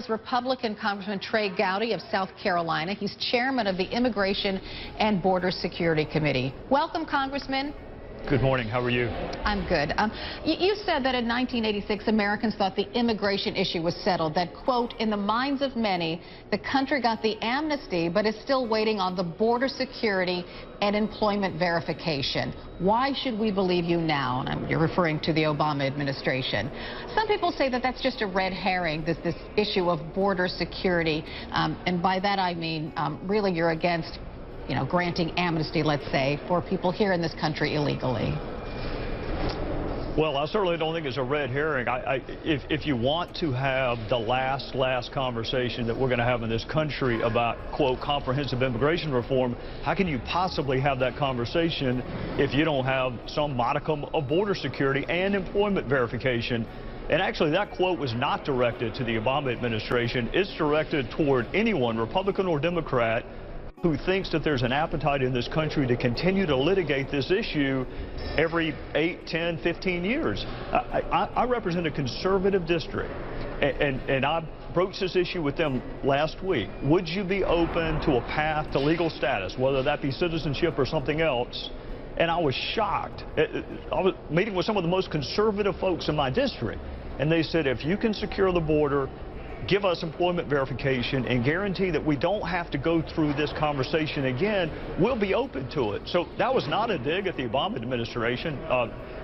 is Republican Congressman Trey Gowdy of South Carolina. He's chairman of the Immigration and Border Security Committee. Welcome, Congressman. Good morning. How are you? I'm good. You said that in 1986, Americans thought the immigration issue was settled, that, quote, in the minds of many, the country got the amnesty, but is still waiting on the border security and employment verification. Why should we believe you now? And you're referring to the Obama administration. Some people say that that's just a red herring, this issue of border security. And by that I mean, really, you're against granting amnesty, let's say, for people here in this country illegally. Well, I certainly don't think it's a red herring. If you want to have the last conversation that we're going to have in this country about, quote, comprehensive immigration reform, how can you possibly have that conversation if you don't have some modicum of border security and employment verification? And actually, that quote was not directed to the Obama administration. It's directed toward anyone, Republican or Democrat, who thinks that there's an appetite in this country to continue to litigate this issue every 8, 10, 15 years. I represent a conservative district, and I broached this issue with them last week. Would you be open to a path to legal status, whether that be citizenship or something else? And I was shocked. I was meeting with some of the most conservative folks in my district, and they said, if you can secure the border, give us employment verification, and guarantee that we don't have to go through this conversation again, we'll be open to it. So that was not a dig at the Obama administration.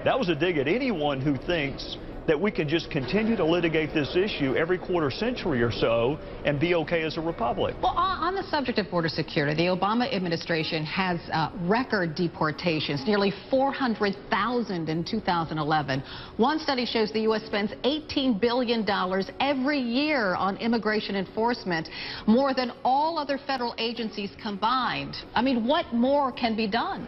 That was a dig at anyone who thinks that we can just continue to litigate this issue every quarter century or so and be okay as a republic. Well, on the subject of border security, the Obama administration has record deportations, nearly 400,000 in 2011. One study shows the U.S. spends $18 billion every year on immigration enforcement, more than all other federal agencies combined. I mean, what more can be done?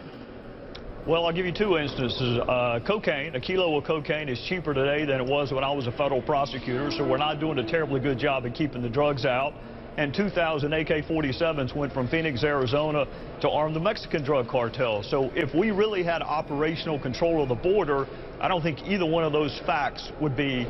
Well, I'll give you two instances. Cocaine, a kilo of cocaine is cheaper today than it was when I was a federal prosecutor, so we're not doing a terribly good job of keeping the drugs out. And 2,000 AK-47s went from Phoenix, Arizona to arm the Mexican drug cartel. So if we really had operational control of the border, I don't think either one of those facts would be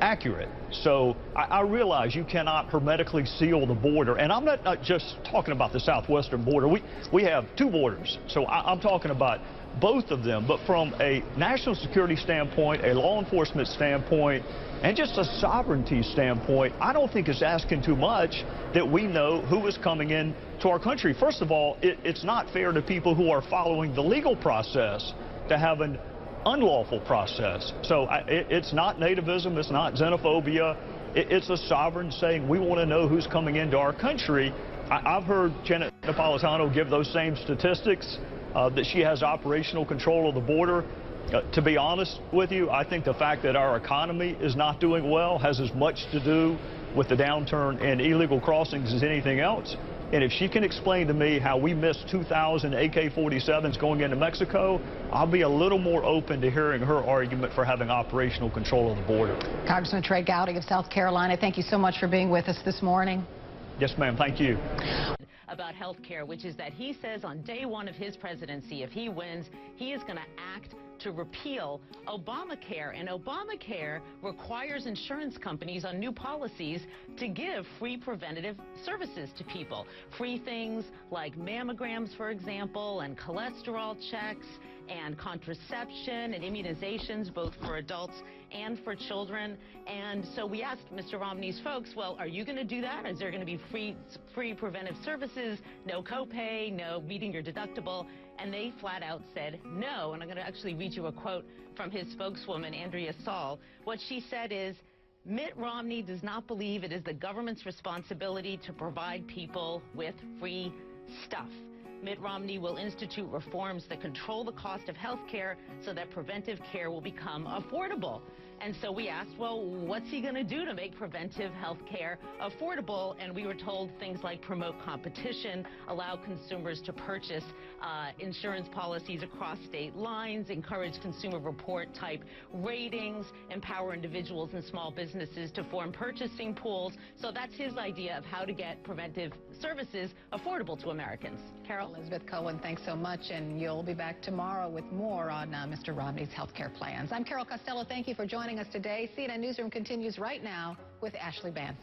accurate. So I realize you cannot hermetically seal the border, and I'm not just talking about the southwestern border. We have two borders, so I'm talking about both of them. But from a national security standpoint, a law enforcement standpoint, and just a sovereignty standpoint, I don't think it's asking too much that we know who is coming in to our country. First of all, it's not fair to people who are following the legal process to have an unlawful process. So it's not nativism, it's not xenophobia, it's a sovereign saying we want to know who's coming into our country. I've heard Janet Napolitano give those same statistics, that she has operational control of the border. To be honest with you, I think the fact that our economy is not doing well has as much to do with the downturn in illegal crossings as anything else. And if she can explain to me how we missed 2,000 AK-47s going into Mexico, I'll be a little more open to hearing her argument for having operational control of the border. Congressman Trey Gowdy of South Carolina, thank you so much for being with us this morning. Yes, ma'am. Thank you. About health care, which is that he says on day one of his presidency, if he wins, he is going to act to repeal Obamacare. And Obamacare requires insurance companies on new policies to give free preventative services to people. Free things like mammograms, for example, and cholesterol checks, and contraception and immunizations, both for adults and for children. And so we asked Mr. Romney's folks, well, are you going to do that? Is there going to be free preventive services, no copay, no meeting your deductible? And they flat out said no. And I'm going to actually read you a quote from his spokeswoman, Andrea Saul. What she said is, Mitt Romney does not believe it is the government's responsibility to provide people with free stuff. Mitt Romney will institute reforms that control the cost of health care so that preventive care will become affordable. And so we asked, well, what's he going to do to make preventive health care affordable? And we were told things like promote competition, allow consumers to purchase insurance policies across state lines, encourage consumer report type ratings, empower individuals and small businesses to form purchasing pools. So that's his idea of how to get preventive services affordable to Americans. Carol? Elizabeth Cohen, thanks so much. And you'll be back tomorrow with more on Mr. Romney's health care plans. I'm Carol Costello. Thank you for joining us. joining us today. CNN Newsroom continues right now with Ashley Bann.